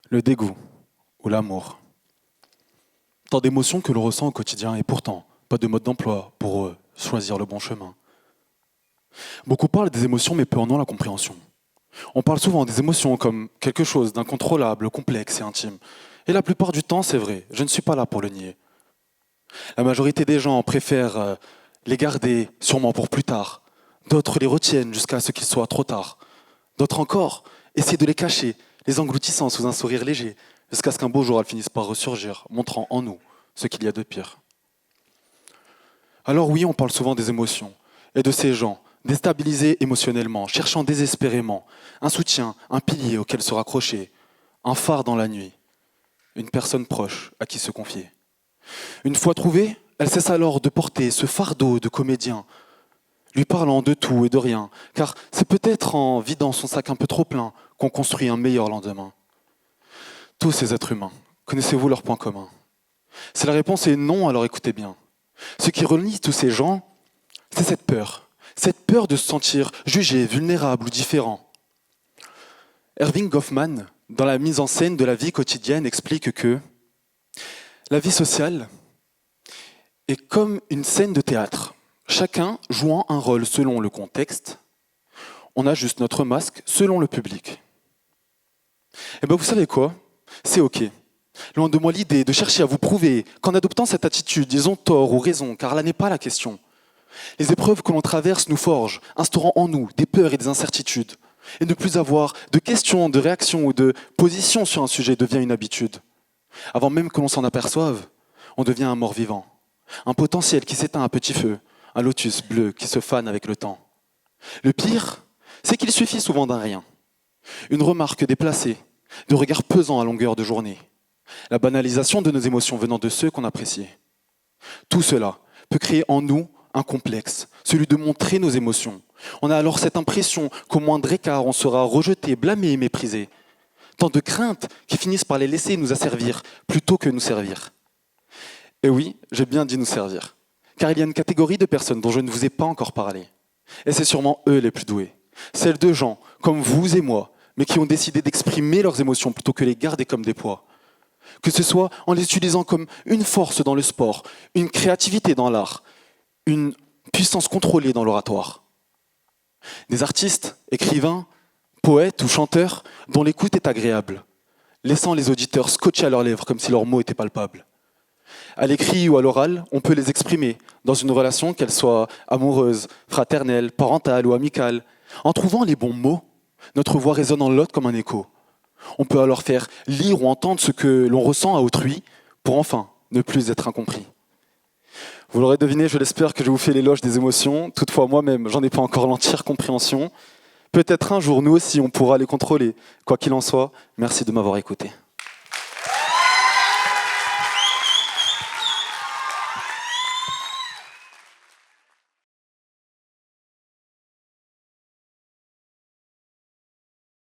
le dégoût ou l'amour. Tant d'émotions que l'on ressent au quotidien et pourtant, pas de mode d'emploi pour choisir le bon chemin. Beaucoup parlent des émotions mais peu en ont la compréhension. On parle souvent des émotions comme quelque chose d'incontrôlable, complexe et intime. Et la plupart du temps, c'est vrai, je ne suis pas là pour le nier. La majorité des gens préfèrent les garder sûrement pour plus tard. D'autres les retiennent jusqu'à ce qu'il soit trop tard. D'autres encore essaient de les cacher, les engloutissant sous un sourire léger, jusqu'à ce qu'un beau jour elles finissent par ressurgir, montrant en nous ce qu'il y a de pire. Alors oui, on parle souvent des émotions, et de ces gens, déstabilisés émotionnellement, cherchant désespérément un soutien, un pilier auquel se raccrocher, un phare dans la nuit, une personne proche à qui se confier. Une fois trouvée, elle cesse alors de porter ce fardeau de comédien, lui parlant de tout et de rien, car c'est peut-être en vidant son sac un peu trop plein qu'on construit un meilleur lendemain. Tous ces êtres humains, connaissez-vous leurs points communs? Si la réponse est non, alors écoutez bien. Ce qui relie tous ces gens, c'est cette peur de se sentir jugé, vulnérable ou différent. Erving Goffman, dans la mise en scène de la vie quotidienne, explique que la vie sociale est comme une scène de théâtre, chacun jouant un rôle selon le contexte. On ajuste notre masque selon le public. Et bien vous savez quoi? C'est ok. Loin de moi l'idée de chercher à vous prouver qu'en adoptant cette attitude, ils ont tort ou raison, car là n'est pas la question. Les épreuves que l'on traverse nous forgent, instaurant en nous des peurs et des incertitudes. Et ne plus avoir de questions, de réactions ou de position sur un sujet devient une habitude. Avant même que l'on s'en aperçoive, on devient un mort-vivant. Un potentiel qui s'éteint à petit feu, un lotus bleu qui se fane avec le temps. Le pire, c'est qu'il suffit souvent d'un rien. Une remarque déplacée, de regards pesants à longueur de journée. La banalisation de nos émotions venant de ceux qu'on apprécie. Tout cela peut créer en nous un complexe, celui de montrer nos émotions. On a alors cette impression qu'au moindre écart, on sera rejeté, blâmé et méprisé. Tant de craintes qui finissent par les laisser nous asservir plutôt que nous servir. Et oui, j'ai bien dit nous servir. Car il y a une catégorie de personnes dont je ne vous ai pas encore parlé. Et c'est sûrement eux les plus doués. Celles de gens comme vous et moi, mais qui ont décidé d'exprimer leurs émotions plutôt que les garder comme des poids. Que ce soit en les utilisant comme une force dans le sport, une créativité dans l'art, une puissance contrôlée dans l'oratoire. Des artistes, écrivains, poètes ou chanteurs dont l'écoute est agréable, laissant les auditeurs scotchés à leurs lèvres comme si leurs mots étaient palpables. À l'écrit ou à l'oral, on peut les exprimer dans une relation, qu'elle soit amoureuse, fraternelle, parentale ou amicale. En trouvant les bons mots, notre voix résonne en l'autre comme un écho. On peut alors faire lire ou entendre ce que l'on ressent à autrui pour enfin ne plus être incompris. Vous l'aurez deviné, je l'espère que je vous fais l'éloge des émotions. Toutefois, moi-même, j'en ai pas encore l'entière compréhension. Peut-être un jour, nous aussi, on pourra les contrôler. Quoi qu'il en soit, merci de m'avoir écouté.